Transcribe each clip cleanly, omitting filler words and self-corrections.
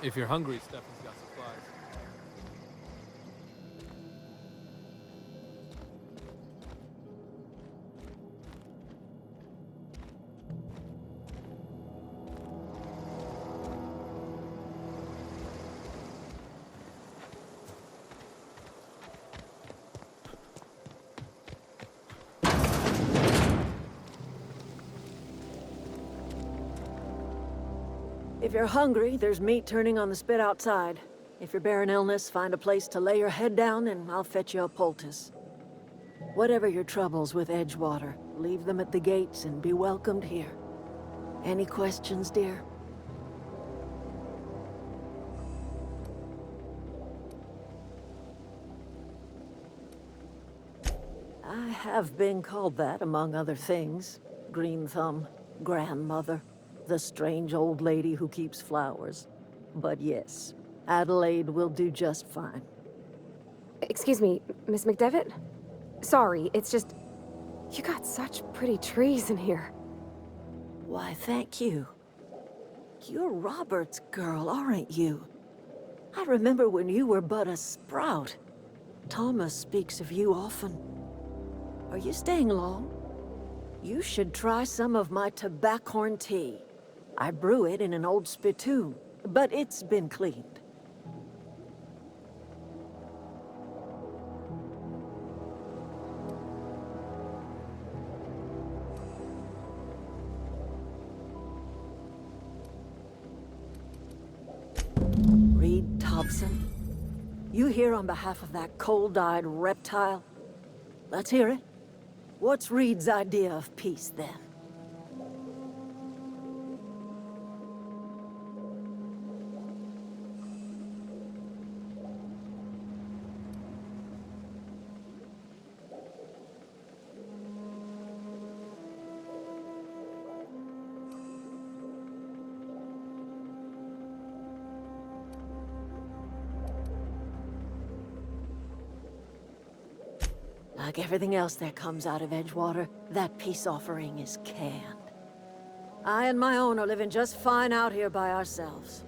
If you're hungry, Stefan's got supplies. If you're hungry, there's meat turning on the spit outside. If you're bearing illness, find a place to lay your head down and I'll fetch you a poultice. Whatever your troubles with Edgewater, leave them at the gates and be welcomed here. Any questions, dear? I have been called that, among other things. Green Thumb, grandmother, the strange old lady who keeps flowers. But yes, Adelaide will do just fine. Excuse me, Miss McDevitt? Sorry, it's just... You got such pretty trees in here. Why, thank you. You're Robert's girl, aren't you? I remember when you were but a sprout. Thomas speaks of you often. Are you staying long? You should try some of my tobaccorn tea. I brew it in an old spittoon, but it's been cleaned. Reed Thompson? You here on behalf of that cold-eyed reptile? Let's hear it. What's Reed's idea of peace, then? Like everything else that comes out of Edgewater, that peace offering is canned. I and my own are living just fine out here by ourselves.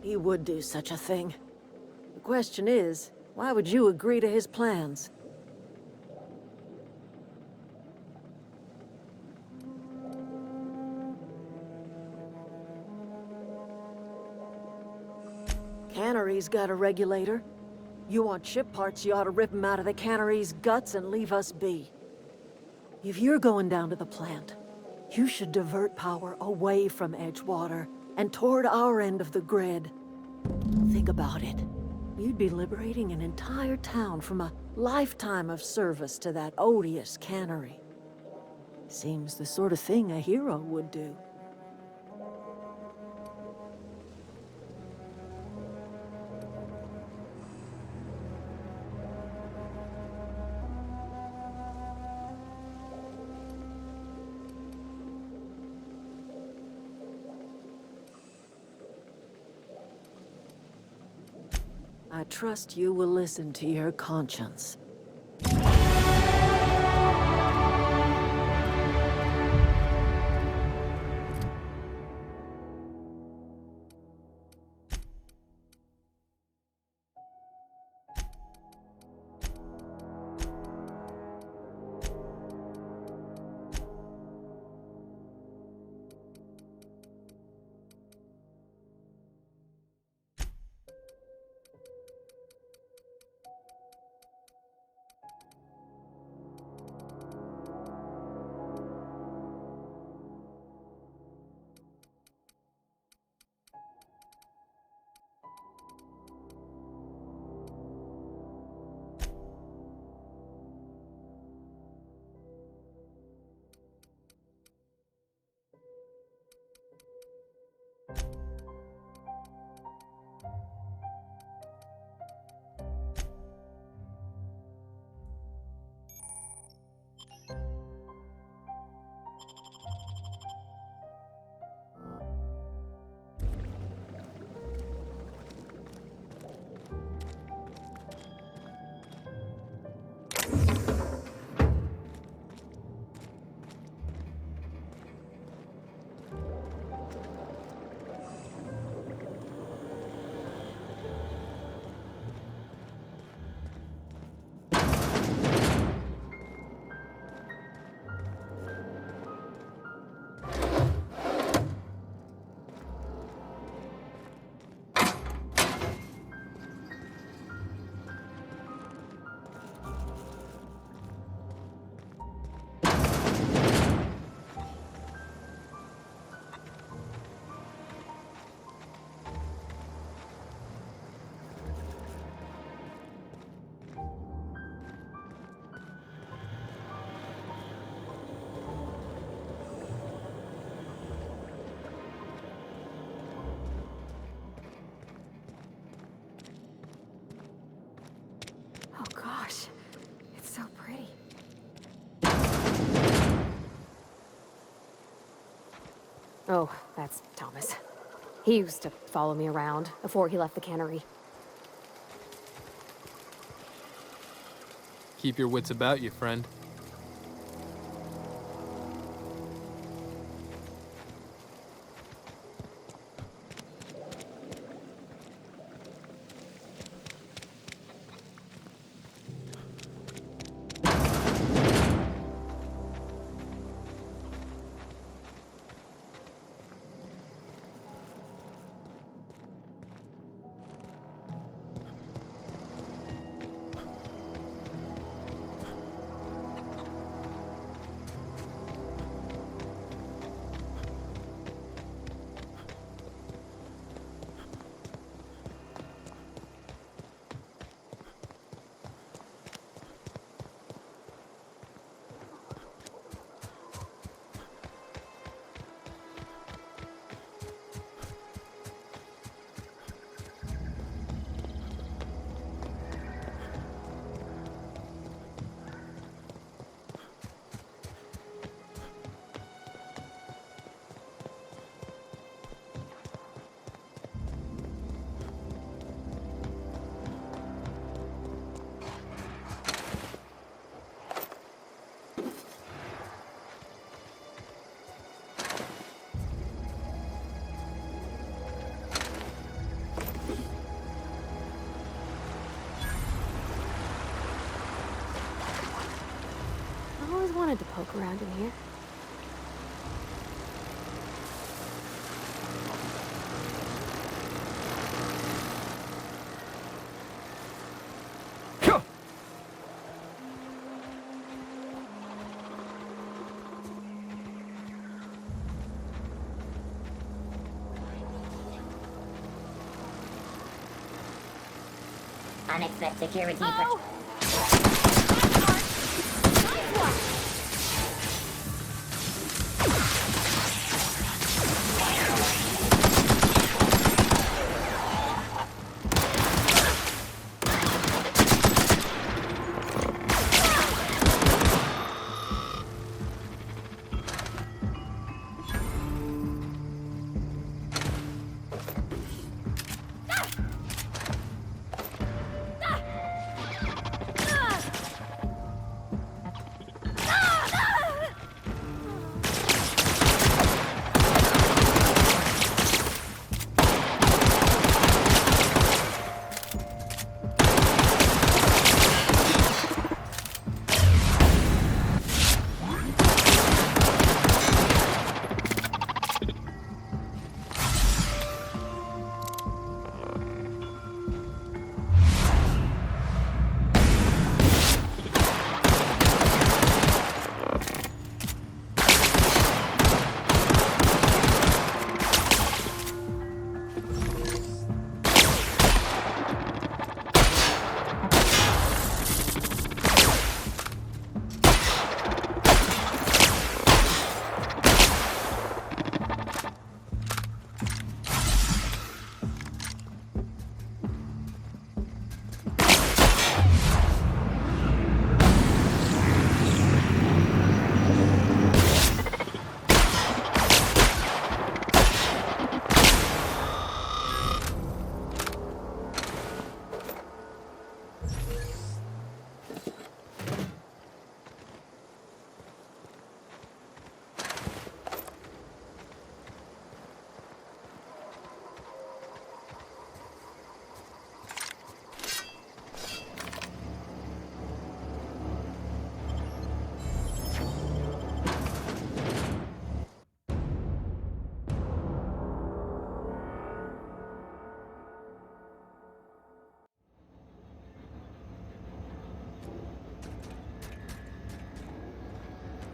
He would do such a thing. The question is, why would you agree to his plans? Cannery's got a regulator. You want ship parts, you ought to rip them out of the cannery's guts and leave us be. If you're going down to the plant, you should divert power away from Edgewater and toward our end of the grid. Think about it. You'd be liberating an entire town from a lifetime of service to that odious cannery. Seems the sort of thing a hero would do. I trust you will listen to your conscience. so pretty. Oh, that's Thomas. He used to follow me around before he left the cannery. Keep your wits about you, friend. I always wanted to poke around in here. Unexpected security. Oh!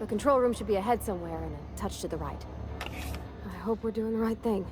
The control room should be ahead somewhere and a touch to the right. I hope we're doing the right thing.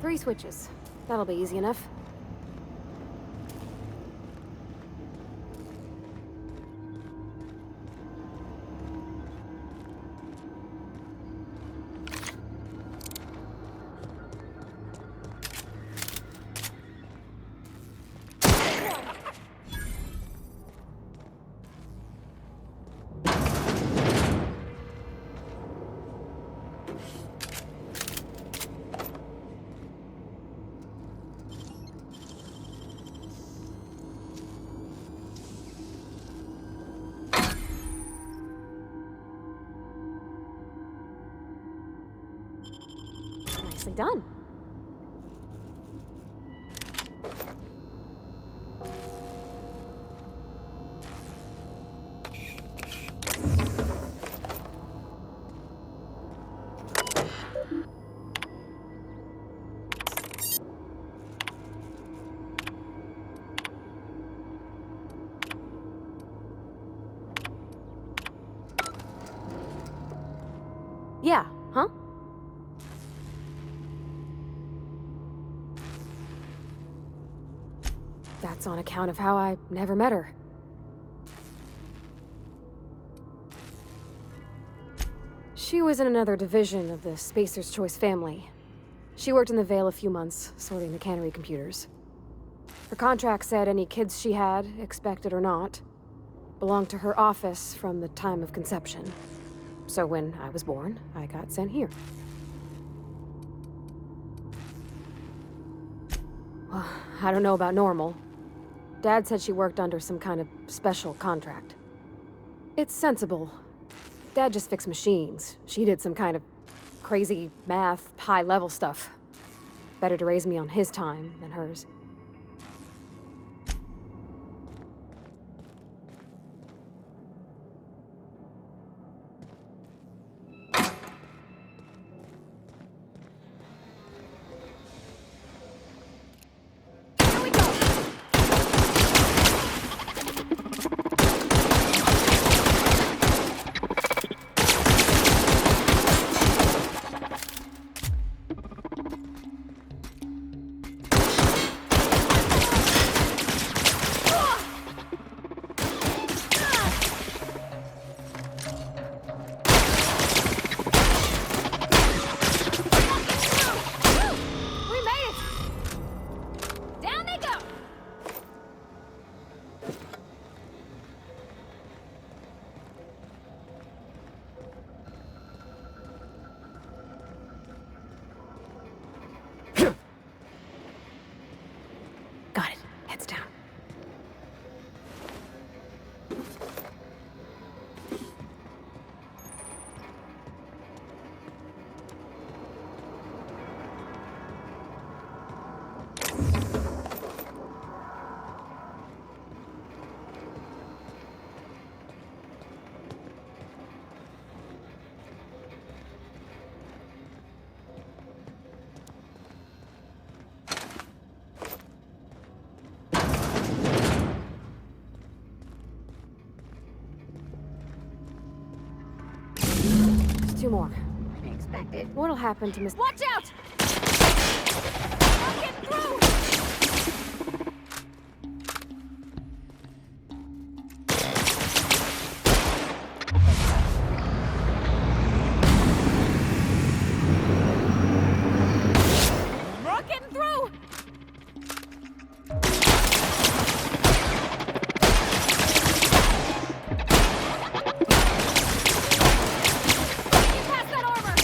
3 switches. That'll be easy enough. Nicely done. Yeah, huh? That's on account of how I never met her. She was in another division of the Spacer's Choice family. She worked in the Vale a few months, sorting the cannery computers. Her contract said any kids she had, expected or not, belonged to her office from the time of conception. So when I was born, I got sent here. Well, I don't know about normal. Dad said she worked under some kind of special contract. It's sensible. Dad just fixed machines. She did some kind of crazy math, high-level stuff. Better to raise me on his time than hers. Got it. Heads down. Two more. Unexpected. What'll happen to Miss— Watch out! I'll get through! Not getting through! Pass that armor!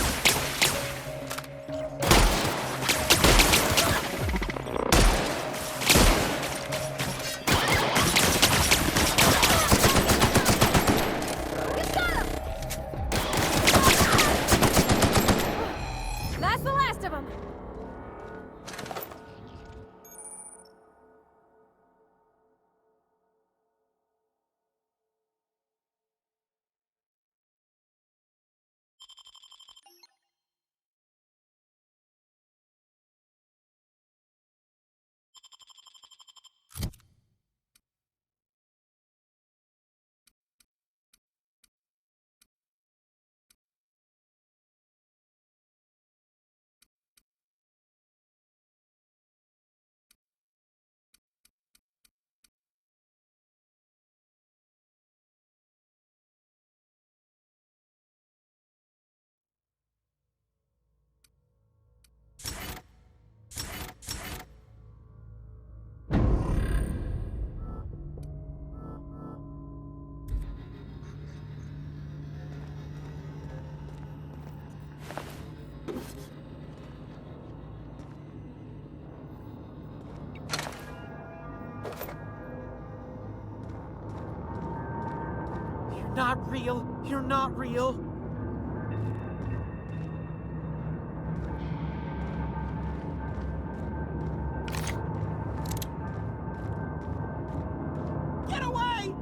Not real. You're not real. Get away!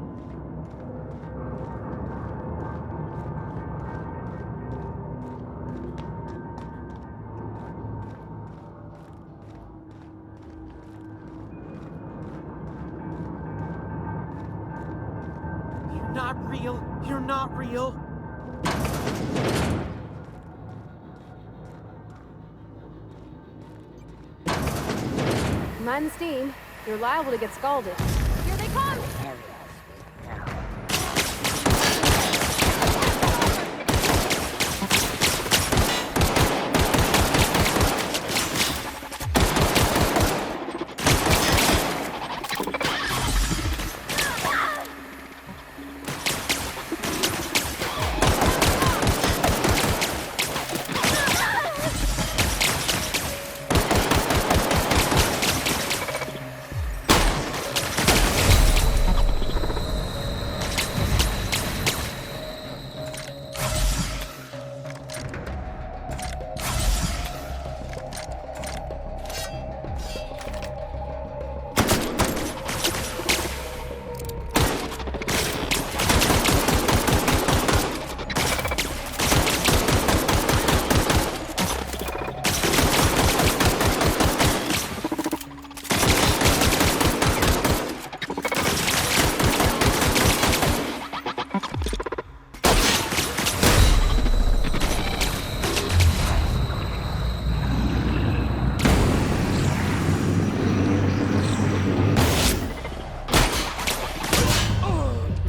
You're not real. You're not real. Mind the steam. You're liable to get scalded. Here they come!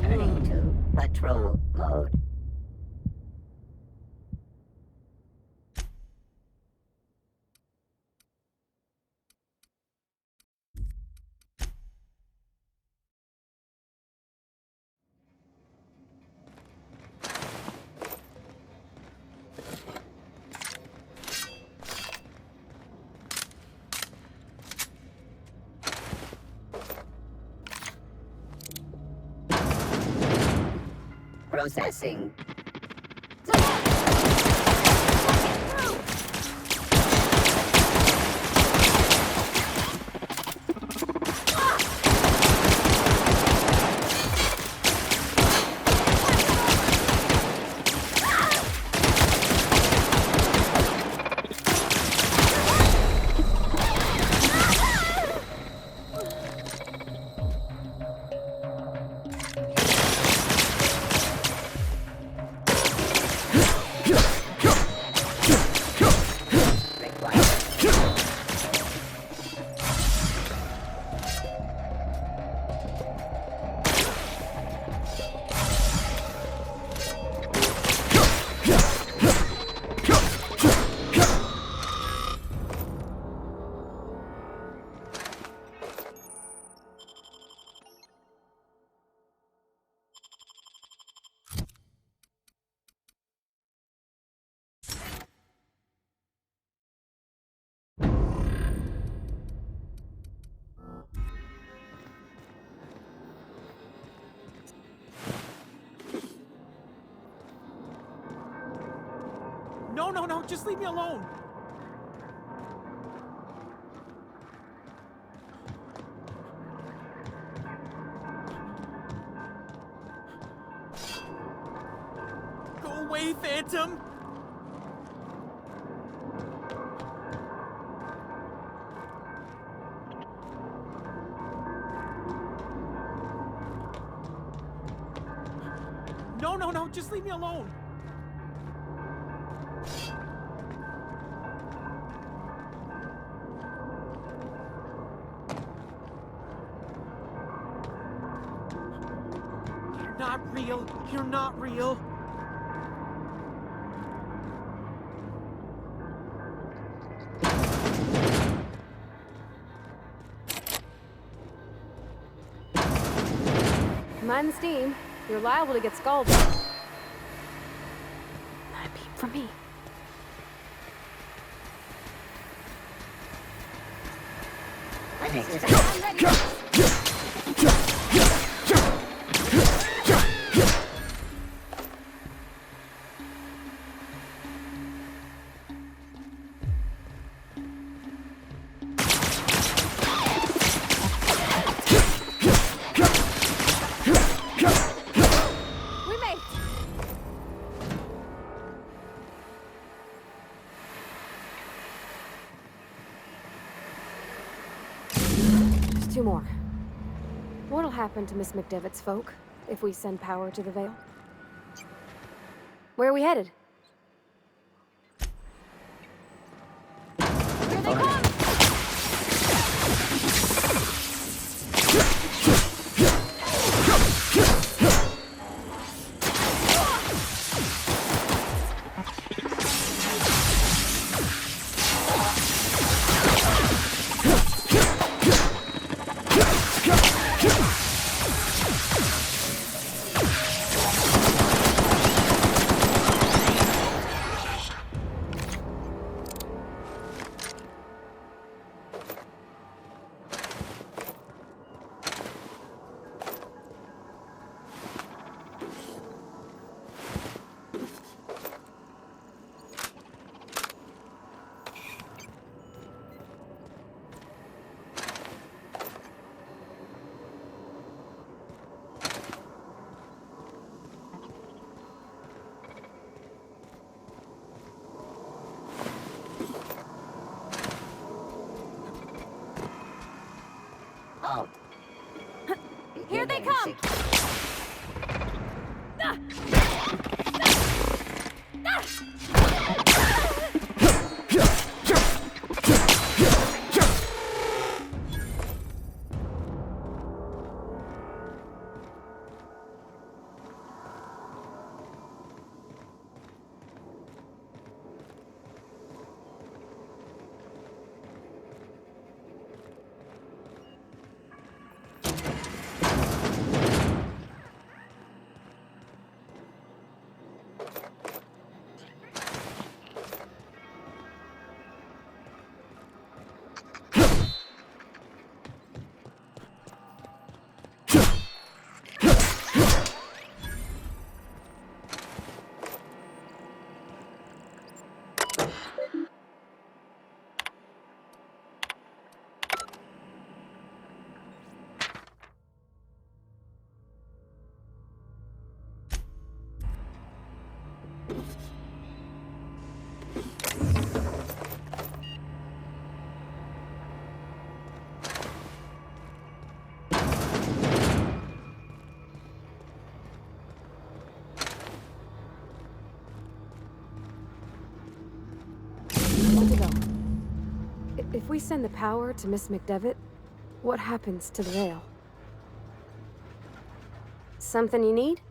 Turning to patrol mode. Processing. No, just leave me alone. Go away, Phantom. No, just leave me alone. You're not real. You're not real. Mind the steam. You're liable to get scalded. Not a peep from me. I'm ready. two more. What'll happen to Miss McDevitt's folk if we send power to the Vale? Where are we headed? Here they come! Halt. Here they come! When to go? If we send the power to Miss McDevitt, what happens to the Vale? Something you need?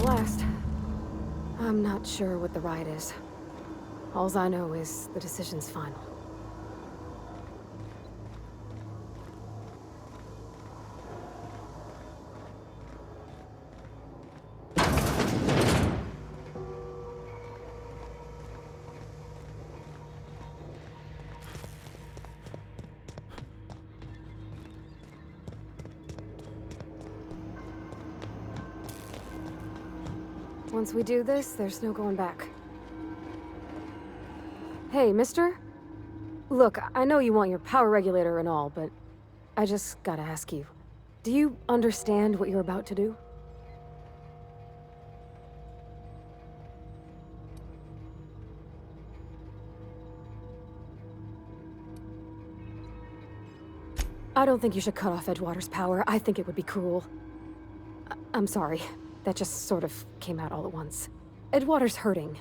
Last. I'm not sure what the right is. Alls I know is the decision's final. Once we do this, there's no going back. Hey, mister? Look, I know you want your power regulator and all, but I just gotta ask you. Do you understand what you're about to do? I don't think you should cut off Edgewater's power. I think it would be cruel. I'm sorry. That just sort of came out all at once. Edgewater's hurting.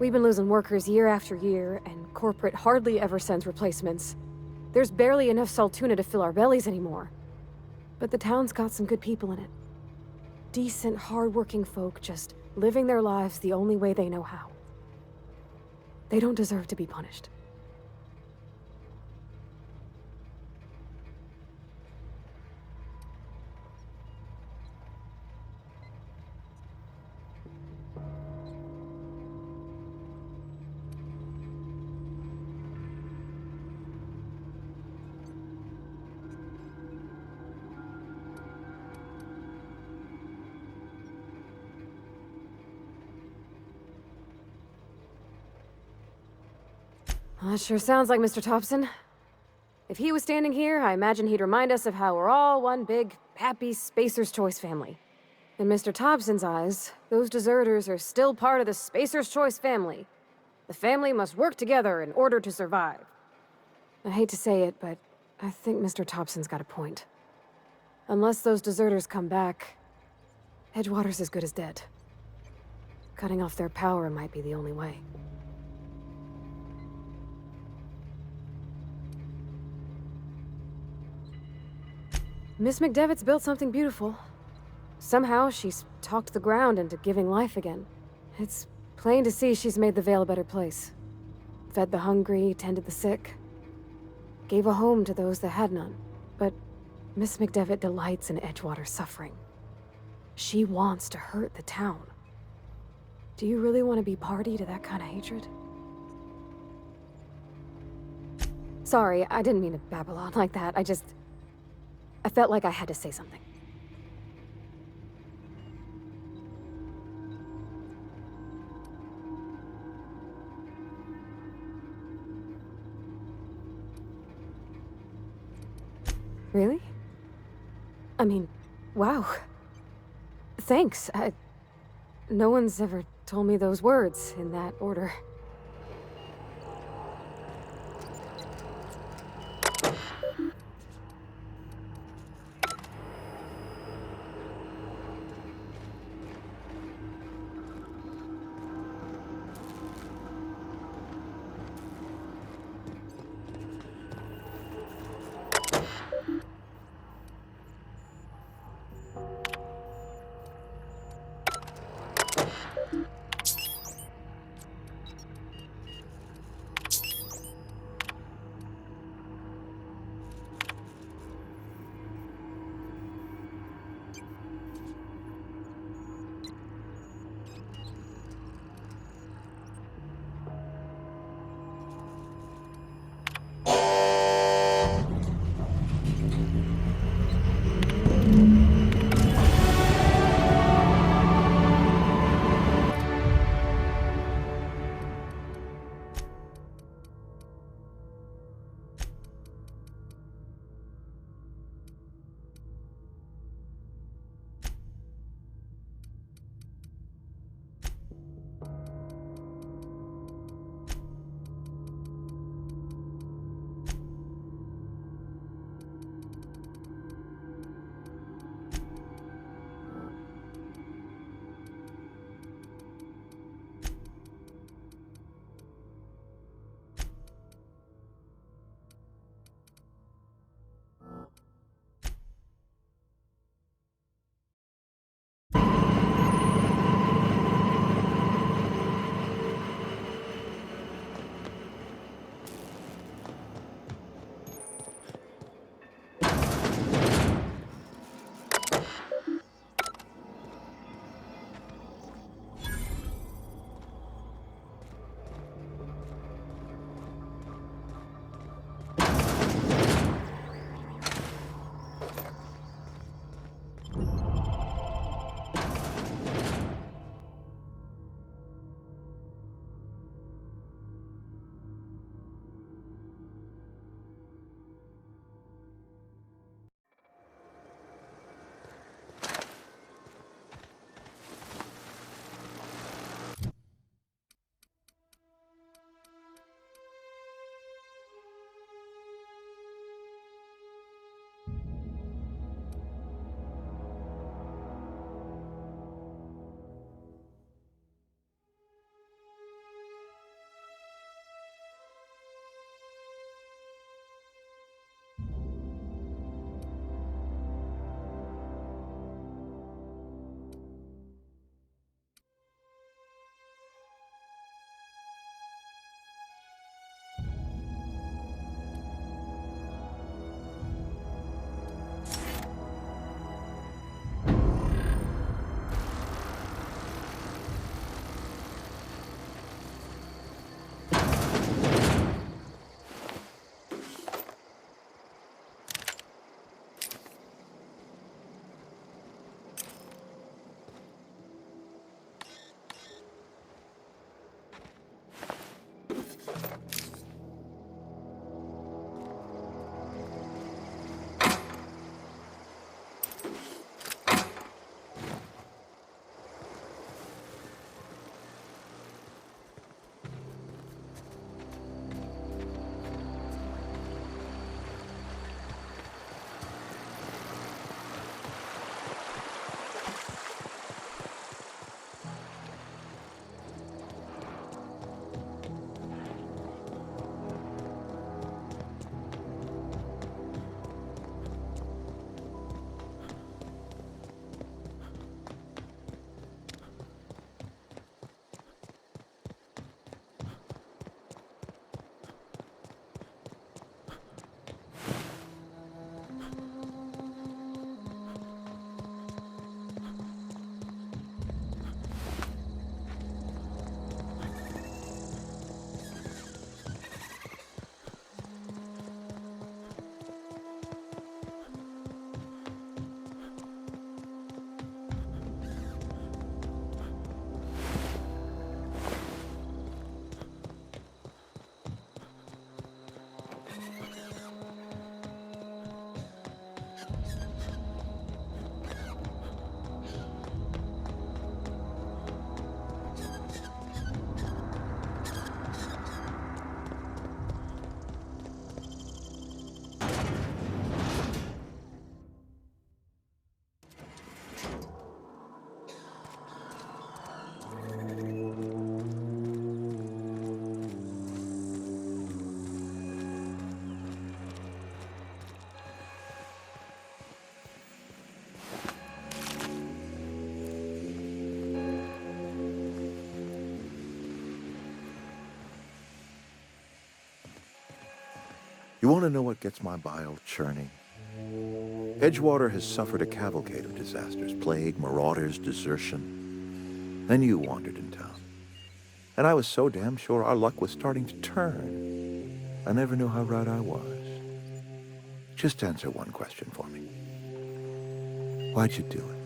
We've been losing workers year after year, and corporate hardly ever sends replacements. There's barely enough Saltuna to fill our bellies anymore. But the town's got some good people in it. Decent, hard-working folk just living their lives the only way they know how. They don't deserve to be punished. That sure sounds like Mr. Thompson. If he was standing here, I imagine he'd remind us of how we're all one big, happy Spacer's Choice family. In Mr. Thompson's eyes, those deserters are still part of the Spacer's Choice family. The family must work together in order to survive. I hate to say it, but I think Mr. Thompson's got a point. Unless those deserters come back, Edgewater's as good as dead. Cutting off their power might be the only way. Miss McDevitt's built something beautiful. Somehow, she's talked the ground into giving life again. It's plain to see she's made the Vale a better place. Fed the hungry, tended the sick. Gave a home to those that had none. But Miss McDevitt delights in Edgewater's suffering. She wants to hurt the town. Do you really want to be party to that kind of hatred? Sorry, I didn't mean to babble on like that. I felt like I had to say something. Really? I mean, wow. Thanks. No one's ever told me those words in that order. You want to know what gets my bile churning? Edgewater has suffered a cavalcade of disasters, plague, marauders, desertion. Then you wandered in town. And I was so damn sure our luck was starting to turn. I never knew how right I was. Just answer one question for me. Why'd you do it?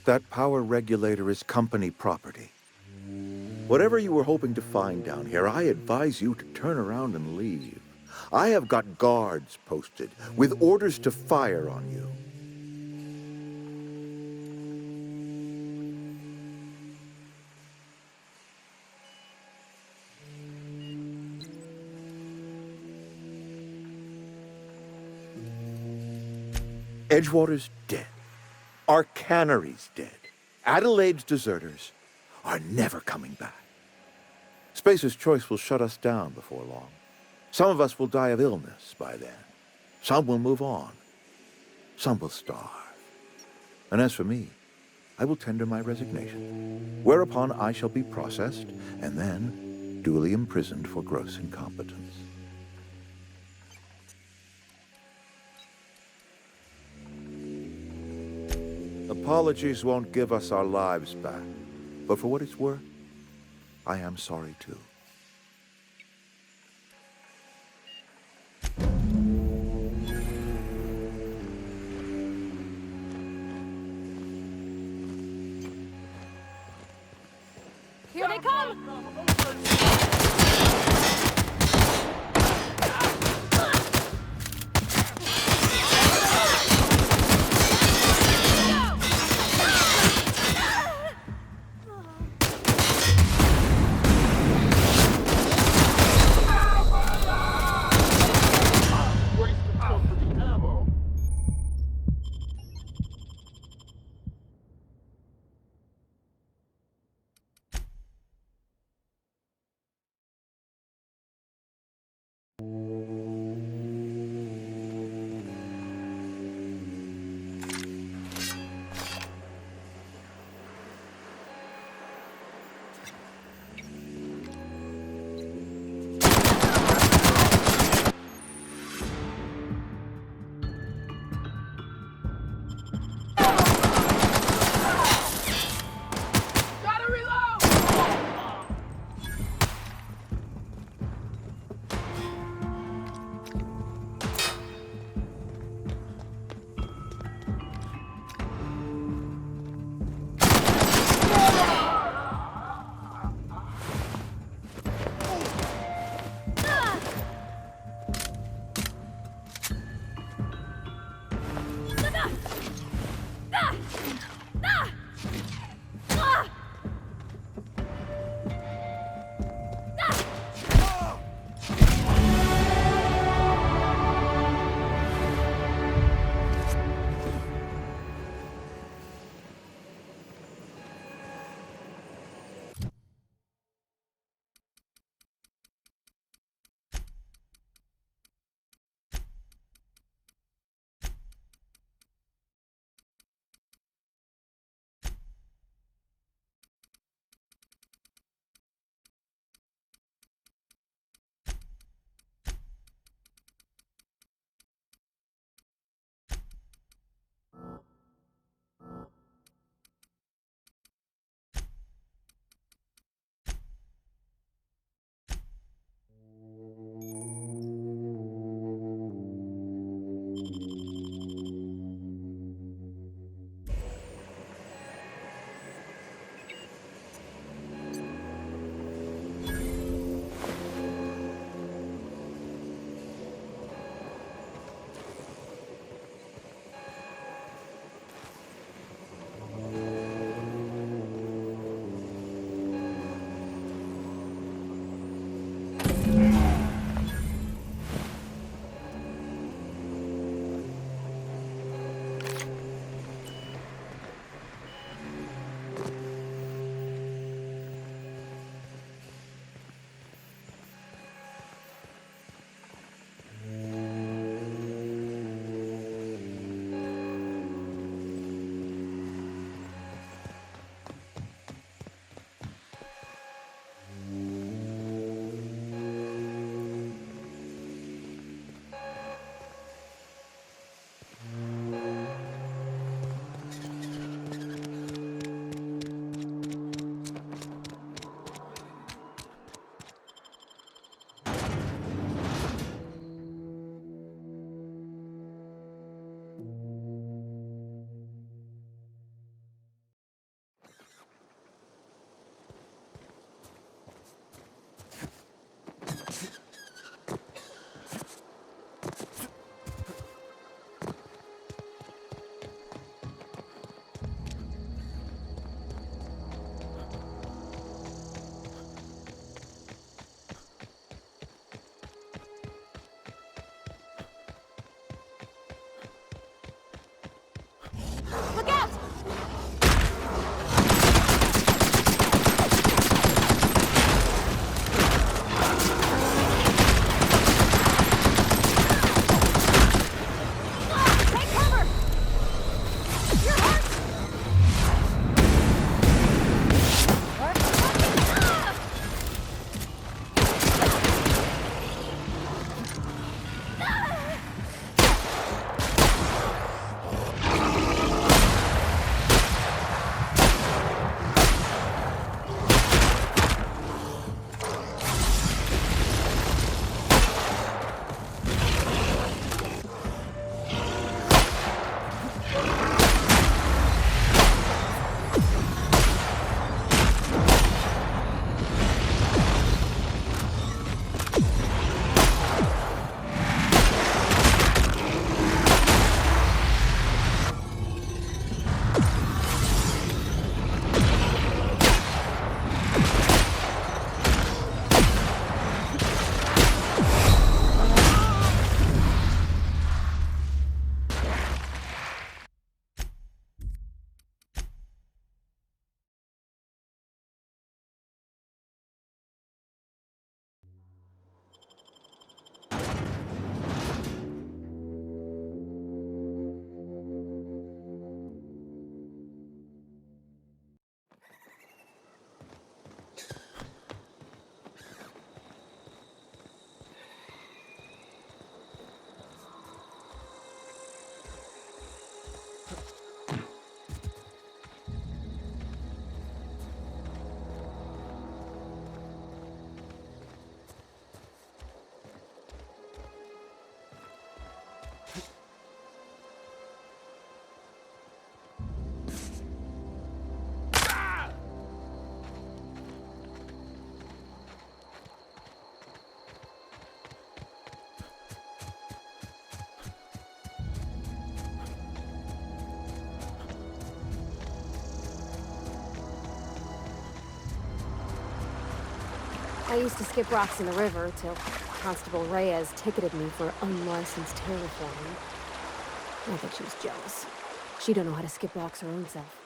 That power regulator is company property. Whatever you were hoping to find down here, I advise you to turn around and leave. I have got guards posted with orders to fire on you. Edgewater's dead. Our cannery's dead. Adelaide's deserters are never coming back. Spacer's Choice will shut us down before long. Some of us will die of illness by then. Some will move on. Some will starve. And as for me, I will tender my resignation, whereupon I shall be processed and then duly imprisoned for gross incompetence. Apologies won't give us our lives back, but for what it's worth, I am sorry too. Here they come! I used to skip rocks in the river till Constable Reyes ticketed me for unlicensed terraforming. I think she was jealous. She don't know how to skip rocks her own self.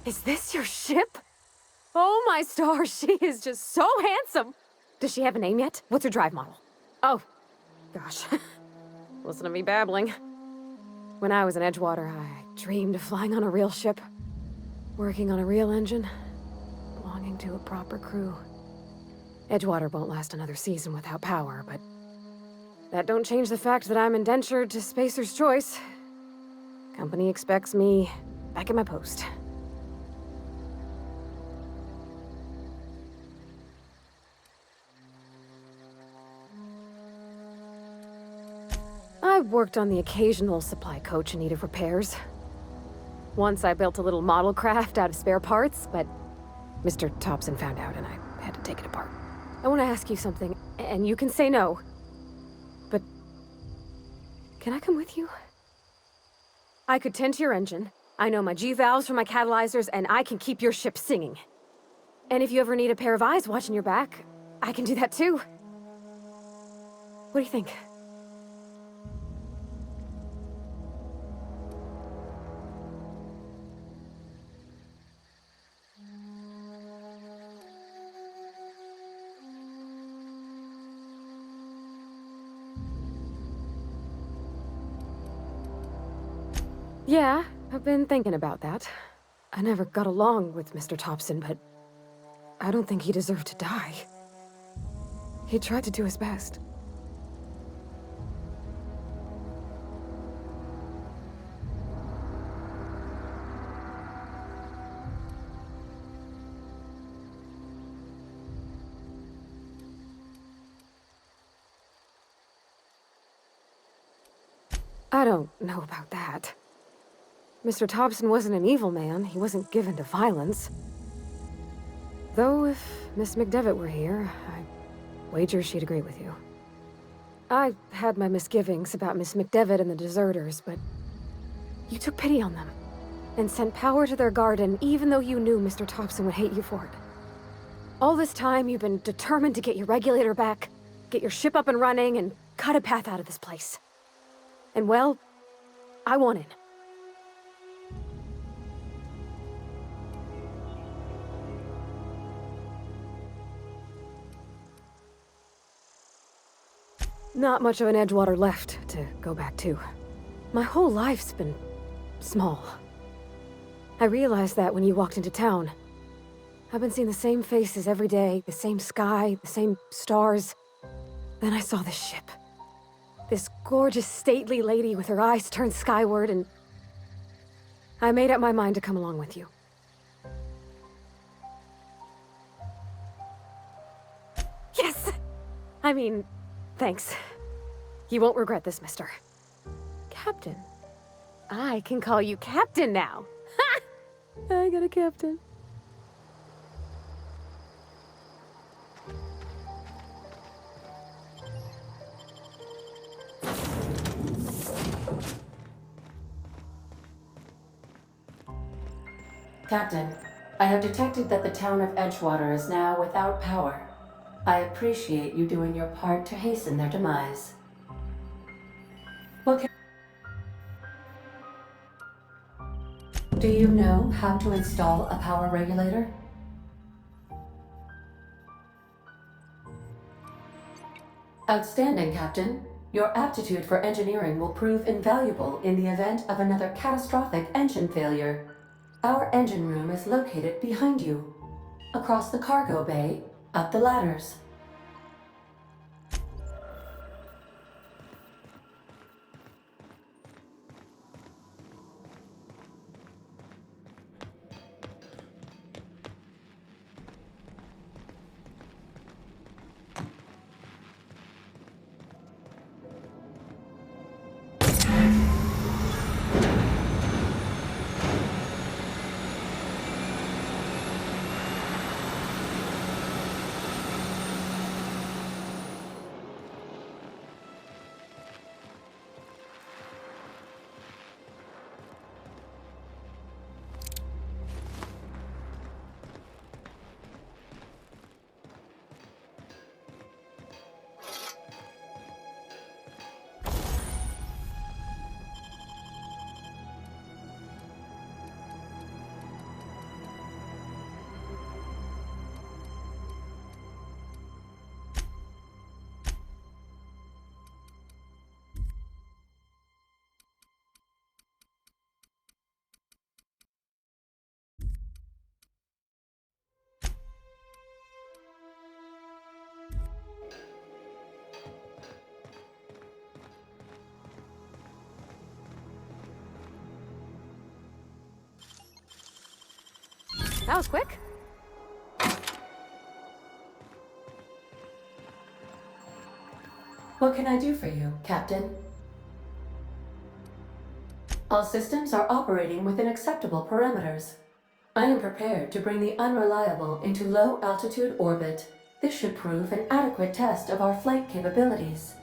Is this your ship? Oh my stars, she is just so handsome! Does she have a name yet? What's her drive model? Oh, gosh. Listen to me babbling. When I was in Edgewater, I dreamed of flying on a real ship. Working on a real engine. Belonging to a proper crew. Edgewater won't last another season without power, but that don't change the fact that I'm indentured to Spacer's Choice. Company expects me back at my post. I worked on the occasional supply coach in need of repairs. Once I built a little model craft out of spare parts, but Mr. Thompson found out and I had to take it apart. I want to ask you something, and you can say no. But can I come with you? I could tend to your engine. I know my G-valves for my catalyzers, and I can keep your ship singing. And if you ever need a pair of eyes watching your back, I can do that too. What do you think? Yeah, I've been thinking about that. I never got along with Mr. Thompson, but I don't think he deserved to die. He tried to do his best. I don't know about that. Mr. Thompson wasn't an evil man. He wasn't given to violence. Though if Miss McDevitt were here, I wager she'd agree with you. I had my misgivings about Miss McDevitt and the deserters, but you took pity on them and sent power to their garden even though you knew Mr. Thompson would hate you for it. All this time, you've been determined to get your regulator back, get your ship up and running, and cut a path out of this place. And well, I want in. Not much of an Edgewater left to go back to. My whole life's been small. I realized that when you walked into town. I've been seeing the same faces every day, the same sky, the same stars. Then I saw this ship. This gorgeous, stately lady with her eyes turned skyward, and I made up my mind to come along with you. Yes! I mean, thanks. You won't regret this, mister. Captain. I can call you Captain now. Ha! I got a captain. Captain, I have detected that the town of Edgewater is now without power. I appreciate you doing your part to hasten their demise. What Do you know how to install a power regulator? Outstanding, Captain. Your aptitude for engineering will prove invaluable in the event of another catastrophic engine failure. Our engine room is located behind you. Across the cargo bay, up the ladders. That was quick. What can I do for you, Captain? All systems are operating within acceptable parameters. I am prepared to bring the unreliable into low-altitude orbit. This should prove an adequate test of our flight capabilities.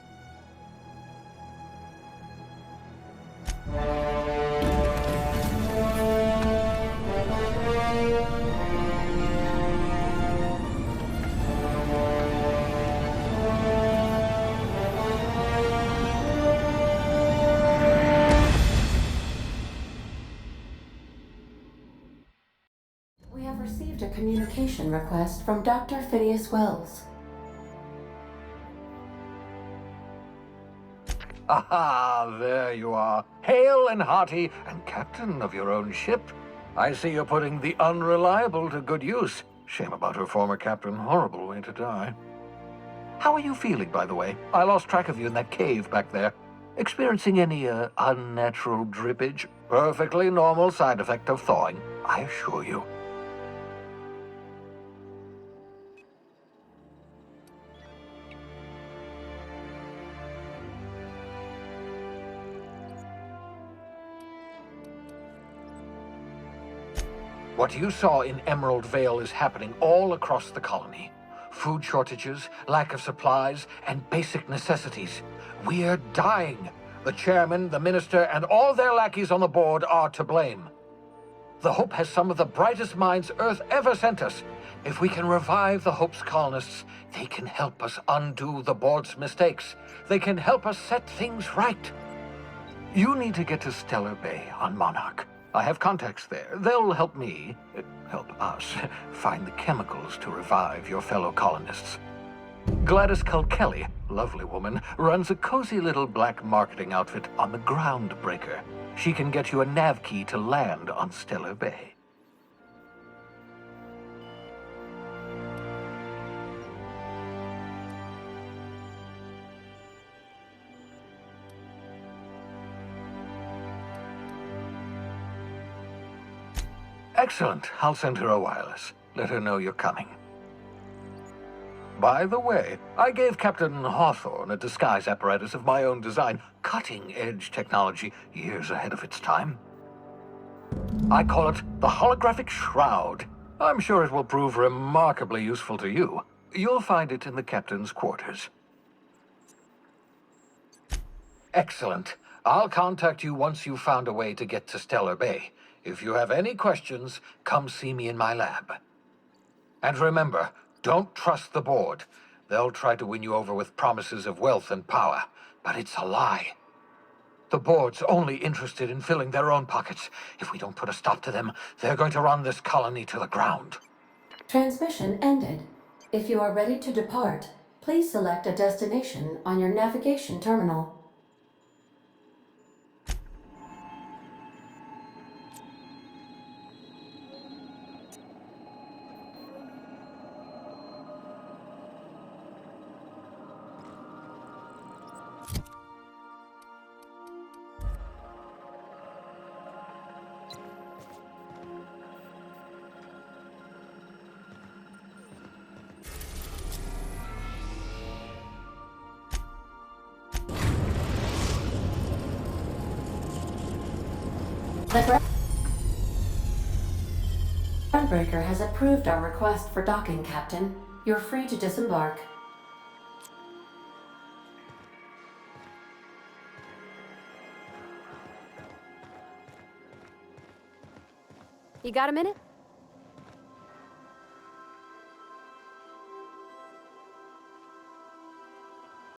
We have received a communication request from Dr. Phineas Wells. Aha, there you are, hale and hearty, and captain of your own ship. I see you're putting the unreliable to good use. Shame about her former captain, horrible way to die. How are you feeling, by the way? I lost track of you in that cave back there. Experiencing any, unnatural drippage? Perfectly normal side effect of thawing, I assure you. What you saw in Emerald Vale is happening all across the colony. Food shortages, lack of supplies, and basic necessities. We're dying. The chairman, the minister, and all their lackeys on the board are to blame. The Hope has some of the brightest minds Earth ever sent us. If we can revive the Hope's colonists, they can help us undo the board's mistakes. They can help us set things right. You need to get to Stellar Bay on Monarch. I have contacts there. They'll help me, help us, find the chemicals to revive your fellow colonists. Gladys Kelly, lovely woman, runs a cozy little black marketing outfit on the Groundbreaker. She can get you a nav key to land on Stellar Bay. Excellent. I'll send her a wireless. Let her know you're coming. By the way, I gave Captain Hawthorne a disguise apparatus of my own design, cutting-edge technology, years ahead of its time. I call it the Holographic Shroud. I'm sure it will prove remarkably useful to you. You'll find it in the captain's quarters. Excellent. I'll contact you once you've found a way to get to Stellar Bay. If you have any questions, come see me in my lab. And remember, don't trust the board. They'll try to win you over with promises of wealth and power, but it's a lie. The board's only interested in filling their own pockets. If we don't put a stop to them, they're going to run this colony to the ground. Transmission ended. If you are ready to depart, please select a destination on your navigation terminal. The groundbreaker has approved our request for docking, Captain. You're free to disembark. You got a minute?